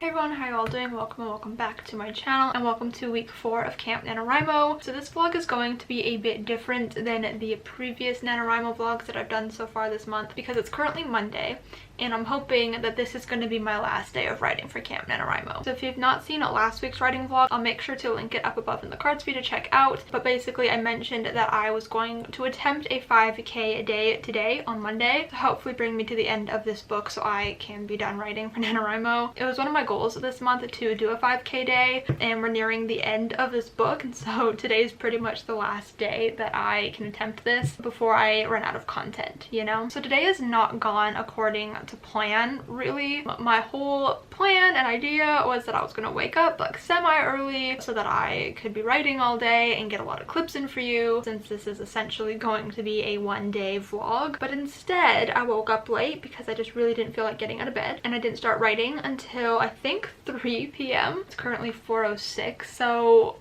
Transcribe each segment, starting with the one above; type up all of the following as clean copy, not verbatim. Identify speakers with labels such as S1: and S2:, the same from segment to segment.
S1: Hey everyone, how you all doing? Welcome and welcome back to my channel and welcome to week 4 of Camp NaNoWriMo. So this vlog is going to be a bit different than the previous NaNoWriMo vlogs that I've done so far this month because it's currently Monday and I'm hoping that this is going to be my last day of writing for Camp NaNoWriMo. So if you've not seen last week's writing vlog, I'll make sure to link it up above in the cards for you to check out. But basically I mentioned that I was going to attempt a 5K a day today on Monday to hopefully bring me to the end of this book so I can be done writing for NaNoWriMo. It was one of my goals this month to do a 5K day and we're nearing the end of this book, and so today is pretty much the last day that I can attempt this before I run out of content, you know? So today has not gone according to plan, really. My whole plan and idea was that I was gonna wake up like semi-early so that I could be writing all day and get a lot of clips in for you, since this is essentially going to be a one-day vlog. But instead I woke up late because I just really didn't feel like getting out of bed, and I didn't start writing until I think 3 p.m. It's currently 4:06, so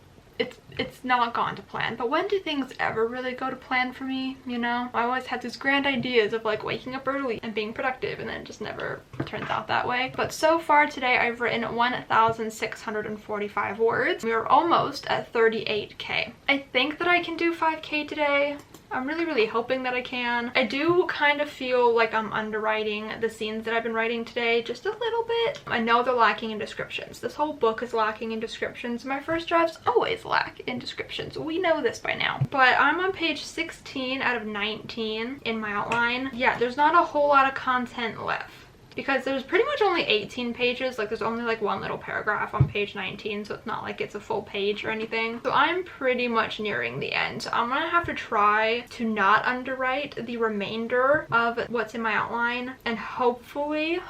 S1: it's not gone to plan. But when do things ever really go to plan for me, you know? I always had these grand ideas of like waking up early and being productive, and then it just never turns out that way. But so far today I've written 1,645 words. We are almost at 38k. I think that I can do 5k today. I'm really hoping that I can. I do kind of feel like I'm underwriting the scenes that I've been writing today just a little bit. I know they're lacking in descriptions. This whole book is lacking in descriptions. My first drafts always lack in descriptions. We know this by now. But I'm on page 16 out of 19 in my outline. Yeah, there's not a whole lot of content left, because there's pretty much only 18 pages. Like there's only like one little paragraph on page 19, so it's not like it's a full page or anything. So I'm pretty much nearing the end. So I'm gonna have to try to not underwrite the remainder of what's in my outline, and hopefully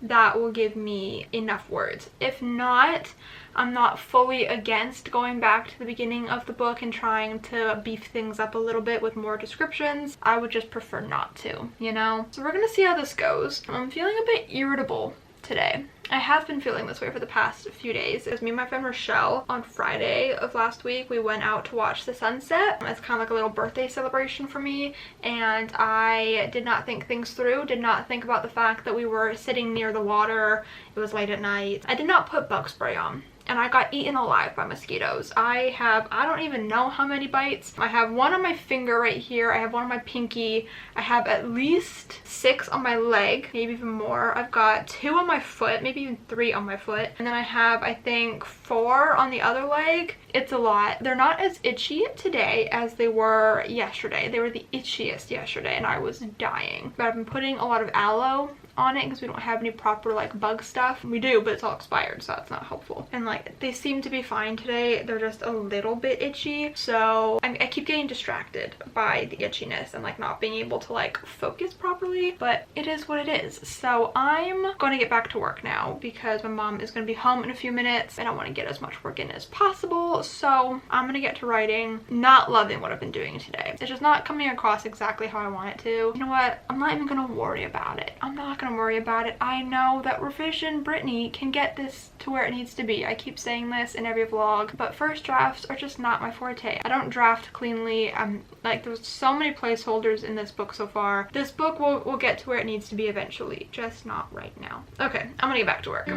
S1: that will give me enough words. If not, I'm not fully against going back to the beginning of the book and trying to beef things up a little bit with more descriptions. I would just prefer not to, you know? So we're gonna see how this goes. I'm feeling a bit irritable today. I have been feeling this way for the past few days. It was me and my friend Rochelle on Friday of last week. We went out to watch the sunset. It's kind of like a little birthday celebration for me, and I did not think things through, did not think about the fact that we were sitting near the water. It was late at night. I did not put bug spray on, and I got eaten alive by mosquitoes. I don't even know how many bites. I have one on my finger right here. I have one on my pinky. I have at least 6 on my leg, maybe even more. I've got 2 on my foot, maybe even 3 on my foot. And then I have, I think, 4 on the other leg. It's a lot. They're not as itchy today as they were yesterday. They were the itchiest yesterday and I was dying. But I've been putting a lot of aloe on it because we don't have any proper like bug stuff. We do, but it's all expired, so that's not helpful. And like they seem to be fine today. They're just a little bit itchy, so I keep getting distracted by the itchiness and like not being able to like focus properly, but it is what it is. So I'm going to get back to work now because my mom is going to be home in a few minutes and I want to get as much work in as possible. So I'm going to get to writing. Not loving what I've been doing today. It's just not coming across exactly how I want it to. You know what? I'm not even going to worry about it. I'm not going to worry about it. I know that revision Brittany can get this to where it needs to be. I keep saying this in every vlog, but first drafts are just not my forte. I don't draft cleanly. Like there's so many placeholders in this book so far. This book will get to where it needs to be eventually, just not right now. Okay, I'm gonna get back to work.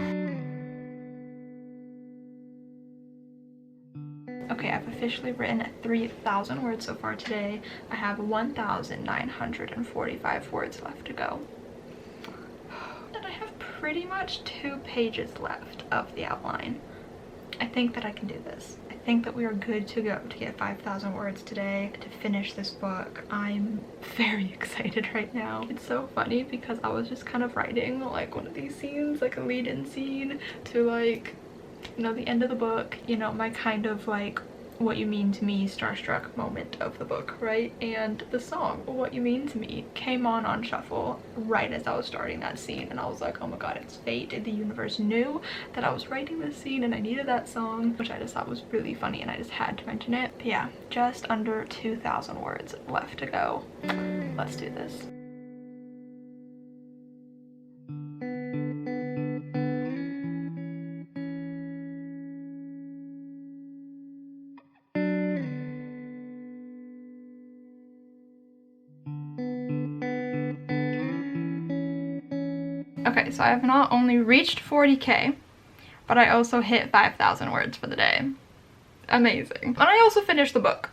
S1: Okay, I've officially written 3,000 words so far today. I have 1,945 words left to go. And I have pretty much 2 pages left of the outline. I think that I can do this. I think that we are good to go to get 5,000 words today to finish this book. I'm very excited right now. It's so funny because I was just kind of writing like one of these scenes, like a lead-in scene to like, you know, the end of the book, you know, my kind of like What You Mean to Me starstruck moment of the book, right? And the song What You Mean to Me came on shuffle right as I was starting that scene, and I was like, oh my god, it's fate. The universe knew that I was writing this scene and I needed that song, which I just thought was really funny and I just had to mention it. But yeah, just under 2,000 words left to go. Let's do this. Okay, so I have not only reached 40K, but I also hit 5,000 words for the day. Amazing. And I also finished the book.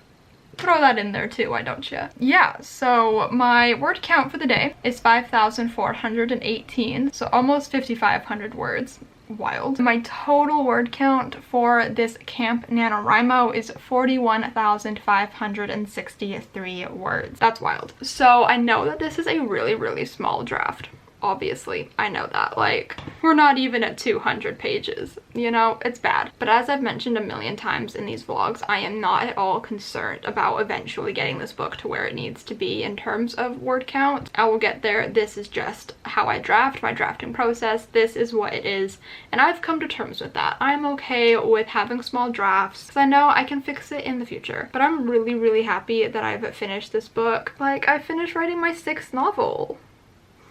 S1: Throw that in there too, why don't you? Yeah, so my word count for the day is 5,418, so almost 5,500 words. Wild. My total word count for this Camp NaNoWriMo is 41,563 words. That's wild. So I know that this is a really, really small draft. Obviously, I know that, like, we're not even at 200 pages, you know, it's bad. But as I've mentioned a million times in these vlogs, I am not at all concerned about eventually getting this book to where it needs to be in terms of word count. I will get there. This is just how I draft, my drafting process. This is what it is, and I've come to terms with that. I'm okay with having small drafts because I know I can fix it in the future. But I'm really, really happy that I've finished this book. Like, I finished writing my 6th novel.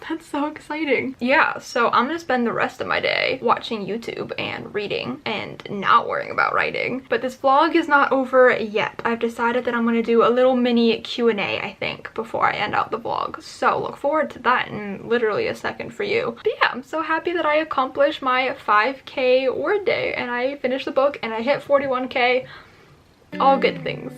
S1: That's so exciting. Yeah, so I'm gonna spend the rest of my day watching YouTube and reading and not worrying about writing. But this vlog is not over yet. I've decided that I'm gonna do a little mini Q&A, I think, before I end out the vlog. So look forward to that in literally a second for you. But yeah, I'm so happy that I accomplished my 5K word day and I finished the book and I hit 41K. All good things.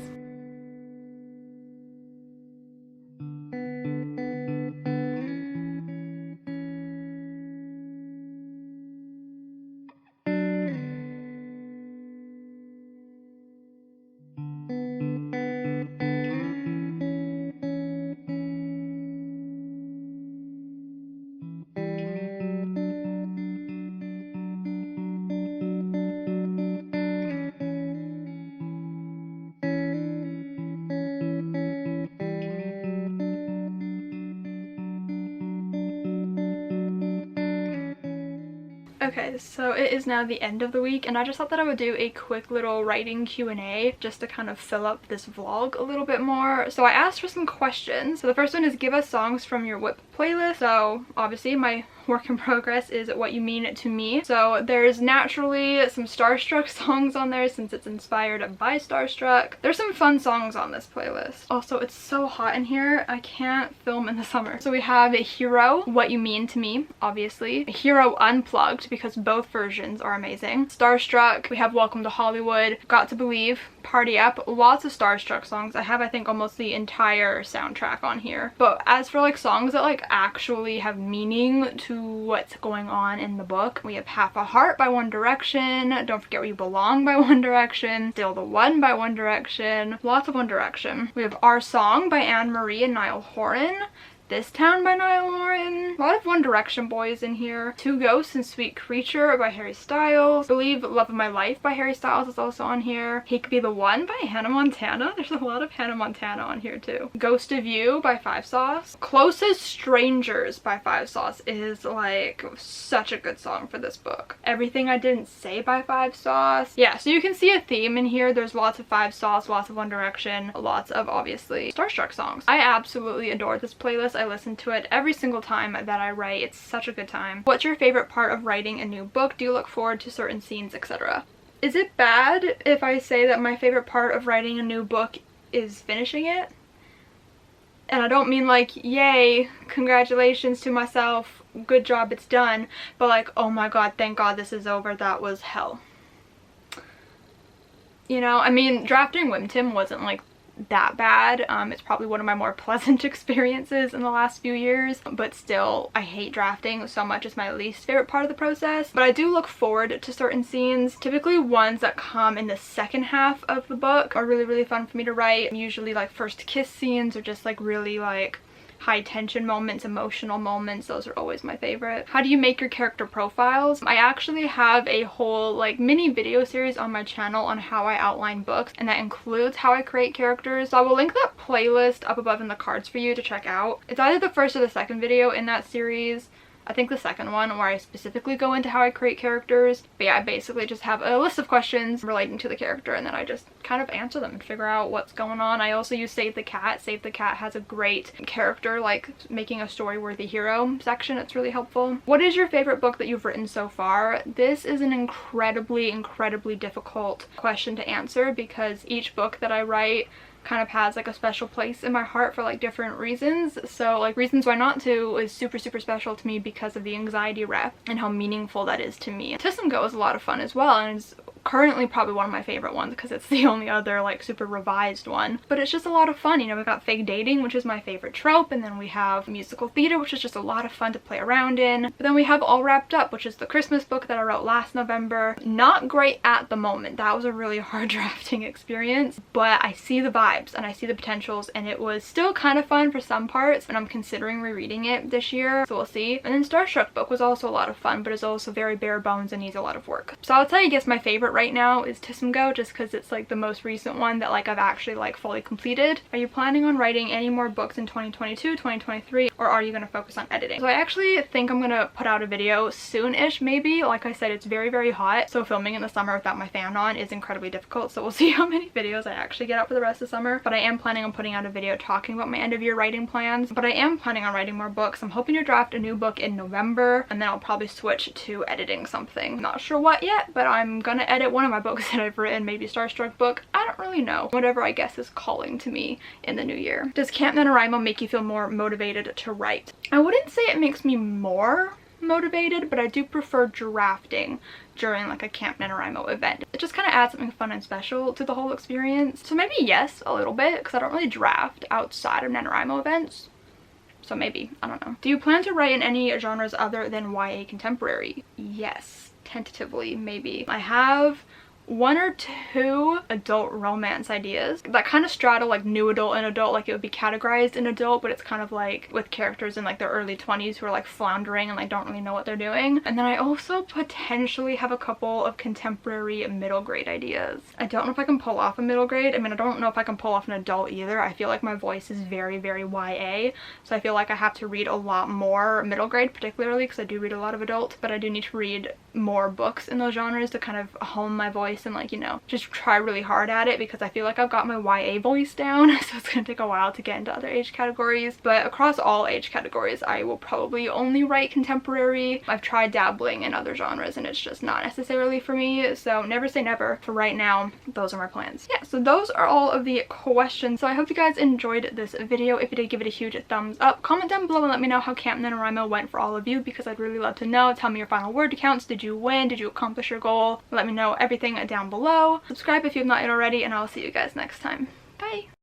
S1: Okay, so it is now the end of the week and I just thought that I would do a quick little writing Q&A just to kind of fill up this vlog a little bit more. So I asked for some questions. So the first one is, give us songs from your WHIP playlist. So obviously my work in progress is What You Mean to Me. So there's naturally some Starstruck songs on there since it's inspired by Starstruck. There's some fun songs on this playlist. Also, it's so hot in here, I can't film in the summer. So we have Hero, What You Mean to Me, obviously. Hero Unplugged, because both versions are amazing. Starstruck, we have Welcome to Hollywood, Got to Believe, Party Up, lots of Starstruck songs. I have, I think, almost the entire soundtrack on here. But as for like songs that like actually have meaning to what's going on in the book, we have Half a Heart by One Direction, Don't Forget Where You Belong by One Direction, Still the One by One Direction, lots of One Direction. We have Our Song by Anne Marie and Niall Horan, This Town by Niall Horan, a lot of One Direction boys in here. Two Ghosts and Sweet Creature by Harry Styles. I believe Love of My Life by Harry Styles is also on here. He Could Be the One by Hannah Montana. There's a lot of Hannah Montana on here too. Ghost of You by Five Sauce. Closest Strangers by Five Sauce is like such a good song for this book. Everything I Didn't Say by Five Sauce. Yeah, so you can see a theme in here. There's lots of Five Sauce, lots of One Direction, lots of obviously Starstruck songs. I absolutely adore this playlist. I listen to it every single time that I write. It's such a good time. What's your favorite part of writing a new book? Do you look forward to certain scenes, etc.? Is it bad if I say that my favorite part of writing a new book is finishing it? And I don't mean like, yay, congratulations to myself, good job, it's done, but like, oh my god, thank god this is over, that was hell. You know, I mean, drafting Whim Tim wasn't like that bad. It's probably one of my more pleasant experiences in the last few years, but still I hate drafting so much. It's my least favorite part of the process, but I do look forward to certain scenes. Typically ones that come in the second half of the book are really, really fun for me to write. Usually like first kiss scenes or just like really like high tension moments, emotional moments. Those are always my favorite. How do you make your character profiles? I actually have a whole like mini video series on my channel on how I outline books, and that includes how I create characters. So I will link that playlist up above in the cards for you to check out. It's either the first or the second video in that series. I think the second one, where I specifically go into how I create characters. But yeah, I basically just have a list of questions relating to the character and then I just kind of answer them and figure out what's going on. I also use Save the Cat. Save the Cat has a great character, like making a story-worthy hero section. It's really helpful. What is your favorite book that you've written so far? This is an incredibly, incredibly difficult question to answer because each book that I write kind of has like a special place in my heart for like different reasons. So like Reasons Why Not To is super special to me because of the anxiety rep and how meaningful that is to me. Kiss 'em Go is a lot of fun as well, and it's currently probably one of my favorite ones because it's the only other like super revised one, but it's just a lot of fun. You know, we've got fake dating, which is my favorite trope, and then we have musical theater, which is just a lot of fun to play around in. But then we have All Wrapped Up, which is the Christmas book that I wrote last November. Not great at the moment. That was a really hard drafting experience, but I see the vibes and I see the potentials, and it was still kind of fun for some parts, and I'm considering rereading it this year, so we'll see. And then Starstruck book was also a lot of fun, but it's also very bare bones and needs a lot of work. So I'll tell you, I guess my favorite right now is Kiss 'em Go, just because it's like the most recent one that like I've actually like fully completed. Are you planning on writing any more books in 2022, 2023, or are you going to focus on editing? So I actually think I'm gonna put out a video soon-ish, maybe. Like I said, it's very hot, so filming in the summer without my fan on is incredibly difficult, so we'll see how many videos I actually get out for the rest of summer. But I am planning on putting out a video talking about my end of year writing plans, but I am planning on writing more books. I'm hoping to draft a new book in November, and then I'll probably switch to editing something. Not sure what yet, but I'm gonna edit one of my books that I've written, maybe Starstruck book. I don't really know. Whatever I guess is calling to me in the new year. Does Camp NaNoWriMo make you feel more motivated to write? I wouldn't say it makes me more motivated, but I do prefer drafting during like a Camp NaNoWriMo event. It just kind of adds something fun and special to the whole experience. So maybe yes, a little bit, because I don't really draft outside of NaNoWriMo events. So maybe, I don't know. Do you plan to write in any genres other than YA contemporary? Yes, tentatively, maybe. I have one or two adult romance ideas that kind of straddle like new adult and adult. Like it would be categorized in adult, but it's kind of like with characters in like their early 20s who are like floundering and like don't really know what they're doing. And then I also potentially have a couple of contemporary middle grade ideas. I don't know if I can pull off a middle grade. I mean, I don't know if I can pull off an adult either. I feel like my voice is very YA, so I feel like I have to read a lot more middle grade, particularly because I do read a lot of adult, but I do need to read more books in those genres to kind of hone my voice and like, you know, just try really hard at it, because I feel like I've got my YA voice down, so it's gonna take a while to get into other age categories. But across all age categories, I will probably only write contemporary. I've tried dabbling in other genres and it's just not necessarily for me, so never say never. For right now, those are my plans. Yeah, so those are all of the questions. So I hope you guys enjoyed this video. If you did, give it a huge thumbs up. Comment down below and let me know how Camp NaNoWriMo went for all of you, because I'd really love to know. Tell me your final word counts. Did you win? Did you accomplish your goal? Let me know everything down below. Subscribe if you have not yet already, and I'll see you guys next time. Bye!